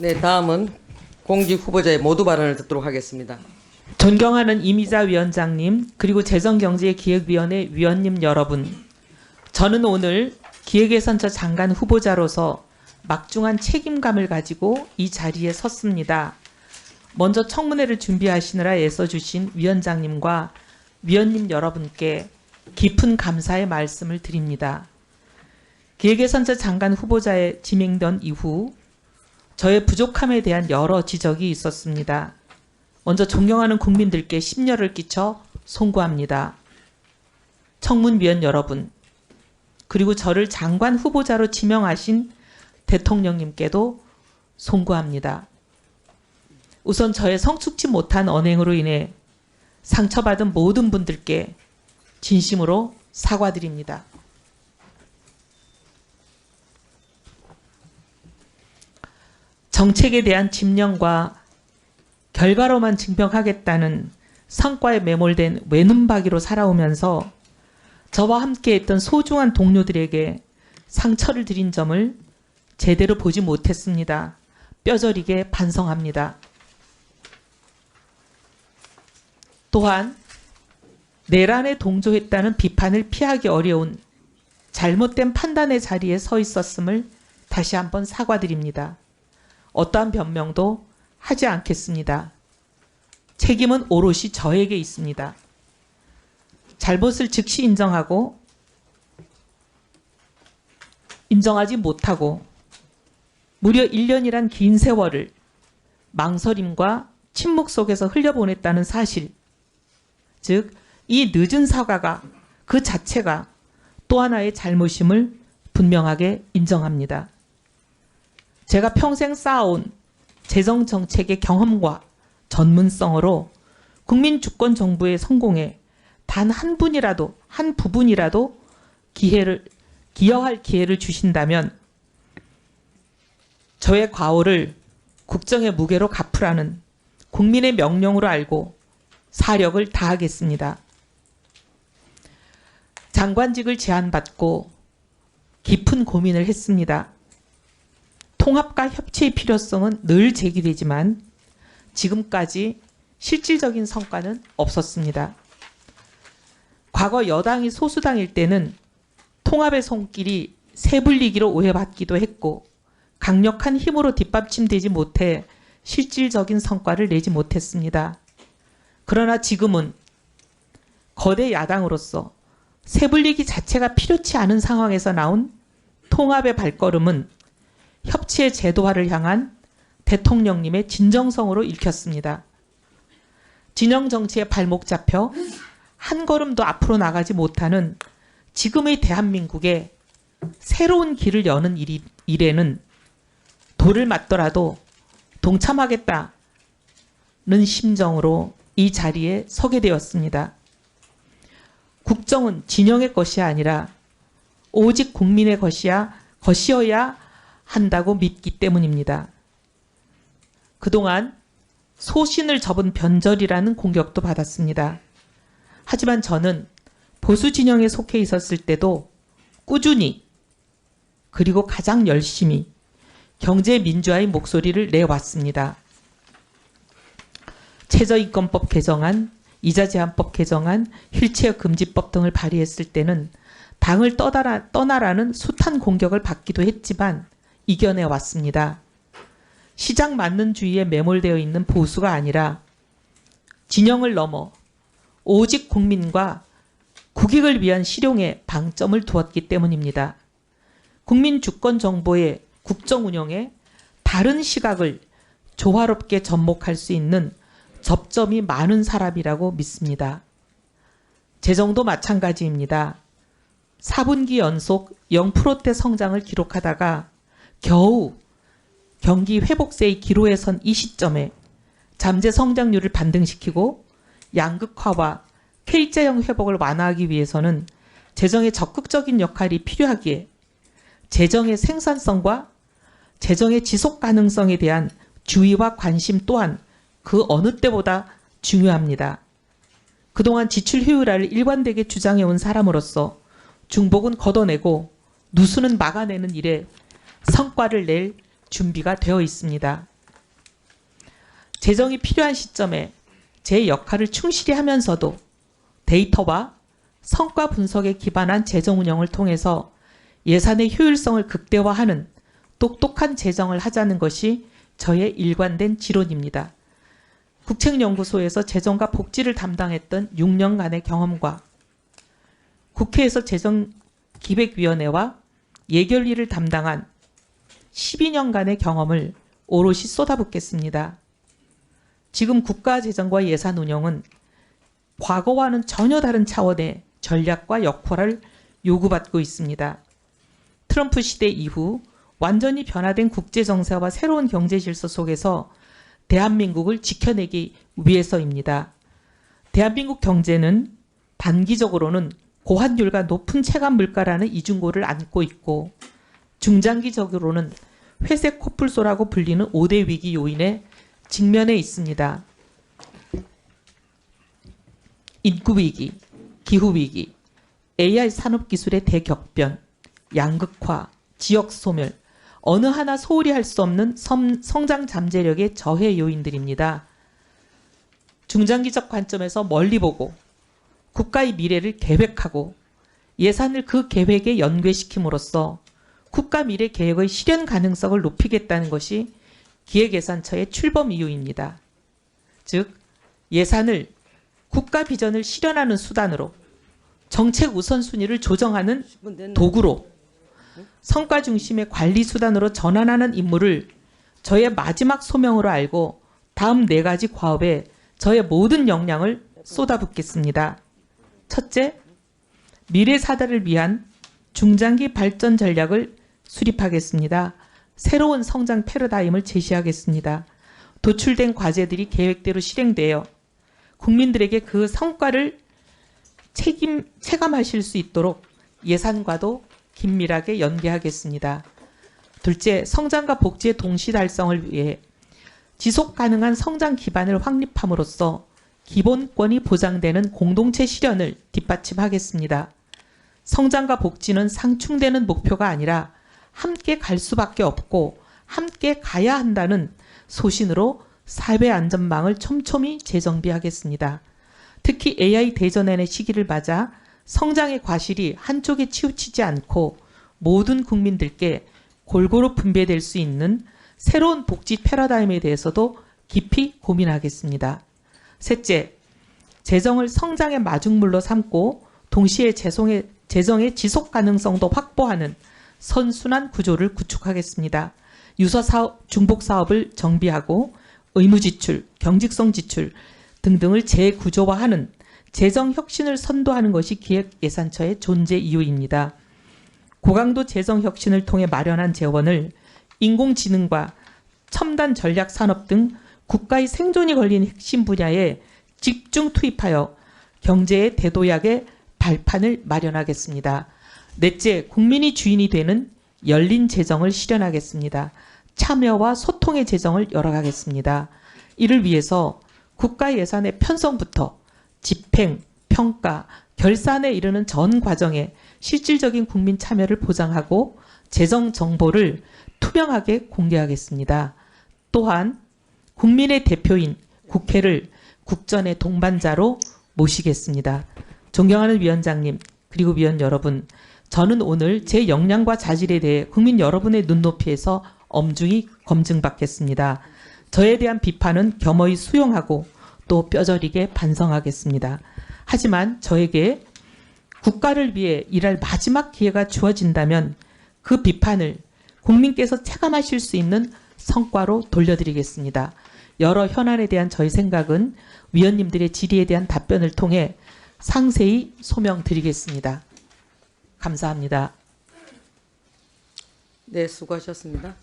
네, 다음은 공직 후보자의 모두 발언을 듣도록 하겠습니다. 존경하는 이미자 위원장님, 그리고 재정경제기획위원회 위원님 여러분, 저는 오늘 기획예산처 장관 후보자로서 막중한 책임감을 가지고 이 자리에 섰습니다. 먼저 청문회를 준비하시느라 애써주신 위원장님과 위원님 여러분께 깊은 감사의 말씀을 드립니다. 기획예산처 장관 후보자에 지명된 이후 저의 부족함에 대한 여러 지적이 있었습니다. 먼저 존경하는 국민들께 심려를 끼쳐 송구합니다. 청문위원 여러분, 그리고 저를 장관 후보자로 지명하신 대통령님께도 송구합니다. 우선 저의 성숙지 못한 언행으로 인해 상처받은 모든 분들께 진심으로 사과드립니다. 정책에 대한 집념과 결과로만 증명하겠다는 성과에 매몰된 외눈박이로 살아오면서 저와 함께했던 소중한 동료들에게 상처를 드린 점을 제대로 보지 못했습니다. 뼈저리게 반성합니다. 또한 내란에 동조했다는 비판을 피하기 어려운 잘못된 판단의 자리에 서 있었음을 다시 한번 사과드립니다. 어떠한 변명도 하지 않겠습니다. 책임은 오롯이 저에게 있습니다. 잘못을 즉시 인정하지 못하고 무려 1년이란 긴 세월을 망설임과 침묵 속에서 흘려보냈다는 사실, 즉 이 늦은 사과가 그 자체가 또 하나의 잘못임을 분명하게 인정합니다. 제가 평생 쌓아온 재정정책의 경험과 전문성으로 국민주권 정부의 성공에 단 한 분이라도, 한 부분이라도 기여할 기회를 주신다면 저의 과오를 국정의 무게로 갚으라는 국민의 명령으로 알고 사력을 다하겠습니다. 장관직을 제안받고 깊은 고민을 했습니다. 통합과 협치의 필요성은 늘 제기되지만 지금까지 실질적인 성과는 없었습니다. 과거 여당이 소수당일 때는 통합의 손길이 세불리기로 오해받기도 했고 강력한 힘으로 뒷받침되지 못해 실질적인 성과를 내지 못했습니다. 그러나 지금은 거대 야당으로서 세불리기 자체가 필요치 않은 상황에서 나온 통합의 발걸음은 협치의 제도화를 향한 대통령님의 진정성으로 읽혔습니다. 진영 정치에 발목 잡혀 한 걸음도 앞으로 나가지 못하는 지금의 대한민국에 새로운 길을 여는 일에는 돌을 맞더라도 동참하겠다는 심정으로 이 자리에 서게 되었습니다. 국정은 진영의 것이 아니라 오직 국민의 것이어야 한다고 믿기 때문입니다. 그동안 소신을 접은 변절이라는 공격도 받았습니다. 하지만 저는 보수 진영에 속해 있었을 때도 꾸준히 그리고 가장 열심히 경제 민주화의 목소리를 내왔습니다. 최저임금법 개정안, 이자 제한법 개정안, 휠체어 금지법 등을 발의했을 때는 당을 떠나라는 숱한 공격을 받기도 했지만 이겨내 왔습니다. 시장 맞는주의에 매몰되어 있는 보수가 아니라 진영을 넘어 오직 국민과 국익을 위한 실용에 방점을 두었기 때문입니다. 국민 주권 정보의 국정 운영에 다른 시각을 조화롭게 접목할 수 있는 접점이 많은 사람이라고 믿습니다. 재정도 마찬가지입니다. 4분기 연속 0%대 성장을 기록하다가 겨우 경기 회복세의 기로에 선 이 시점에 잠재 성장률을 반등시키고 양극화와 K자형 회복을 완화하기 위해서는 재정의 적극적인 역할이 필요하기에 재정의 생산성과 재정의 지속 가능성에 대한 주의와 관심 또한 그 어느 때보다 중요합니다. 그동안 지출 효율화를 일관되게 주장해온 사람으로서 중복은 걷어내고 누수는 막아내는 일에 성과를 낼 준비가 되어 있습니다. 재정이 필요한 시점에 제 역할을 충실히 하면서도 데이터와 성과 분석에 기반한 재정 운영을 통해서 예산의 효율성을 극대화하는 똑똑한 재정을 하자는 것이 저의 일관된 지론입니다. 국책연구소에서 재정과 복지를 담당했던 6년간의 경험과 국회에서 재정기획위원회와 예결위를 담당한 12년간의 경험을 오롯이 쏟아붓겠습니다. 지금 국가재정과 예산 운영은 과거와는 전혀 다른 차원의 전략과 역할을 요구받고 있습니다. 트럼프 시대 이후 완전히 변화된 국제정세와 새로운 경제질서 속에서 대한민국을 지켜내기 위해서입니다. 대한민국 경제는 단기적으로는 고환율과 높은 체감 물가라는 이중고를 안고 있고 중장기적으로는 회색 코뿔소라고 불리는 5대 위기 요인에 직면해 있습니다. 인구위기, 기후위기, AI 산업기술의 대격변, 양극화, 지역소멸, 어느 하나 소홀히 할 수 없는 성장 잠재력의 저해 요인들입니다. 중장기적 관점에서 멀리 보고 국가의 미래를 계획하고 예산을 그 계획에 연계시킴으로써 국가 미래 계획의 실현 가능성을 높이겠다는 것이 기획예산처의 출범 이유입니다. 즉 예산을 국가 비전을 실현하는 수단으로 정책 우선순위를 조정하는 도구로 성과 중심의 관리 수단으로 전환하는 임무를 저의 마지막 소명으로 알고 다음 4가지 과업에 저의 모든 역량을 쏟아붓겠습니다. 첫째, 미래 사대를 위한 중장기 발전 전략을 수립하겠습니다. 새로운 성장 패러다임을 제시하겠습니다. 도출된 과제들이 계획대로 실행되어 국민들에게 그 성과를 체감하실 수 있도록 예산과도 긴밀하게 연계하겠습니다. 둘째, 성장과 복지의 동시 달성을 위해 지속 가능한 성장 기반을 확립함으로써 기본권이 보장되는 공동체 실현을 뒷받침하겠습니다. 성장과 복지는 상충되는 목표가 아니라 함께 갈 수밖에 없고 함께 가야 한다는 소신으로 사회 안전망을 촘촘히 재정비하겠습니다. 특히 AI 대전환의 시기를 맞아 성장의 과실이 한쪽에 치우치지 않고 모든 국민들께 골고루 분배될 수 있는 새로운 복지 패러다임에 대해서도 깊이 고민하겠습니다. 셋째, 재정을 성장의 마중물로 삼고 동시에 재정의 지속 가능성도 확보하는 선순환 구조를 구축하겠습니다. 유사 사업, 중복 사업을 정비하고 의무 지출, 경직성 지출 등등을 재구조화하는 재정 혁신을 선도하는 것이 기획예산처의 존재 이유입니다. 고강도 재정 혁신을 통해 마련한 재원을 인공지능과 첨단 전략 산업 등 국가의 생존이 걸린 핵심 분야에 집중 투입하여 경제의 대도약의 발판을 마련하겠습니다. 넷째, 국민이 주인이 되는 열린 재정을 실현하겠습니다. 참여와 소통의 재정을 열어가겠습니다. 이를 위해서 국가 예산의 편성부터 집행, 평가, 결산에 이르는 전 과정에 실질적인 국민 참여를 보장하고 재정 정보를 투명하게 공개하겠습니다. 또한 국민의 대표인 국회를 국전의 동반자로 모시겠습니다. 존경하는 위원장님 그리고 위원 여러분, 저는 오늘 제 역량과 자질에 대해 국민 여러분의 눈높이에서 엄중히 검증받겠습니다. 저에 대한 비판은 겸허히 수용하고 또 뼈저리게 반성하겠습니다. 하지만 저에게 국가를 위해 일할 마지막 기회가 주어진다면 그 비판을 국민께서 체감하실 수 있는 성과로 돌려드리겠습니다. 여러 현안에 대한 저희 생각은 위원님들의 질의에 대한 답변을 통해 상세히 소명드리겠습니다. 감사합니다. 네, 수고하셨습니다.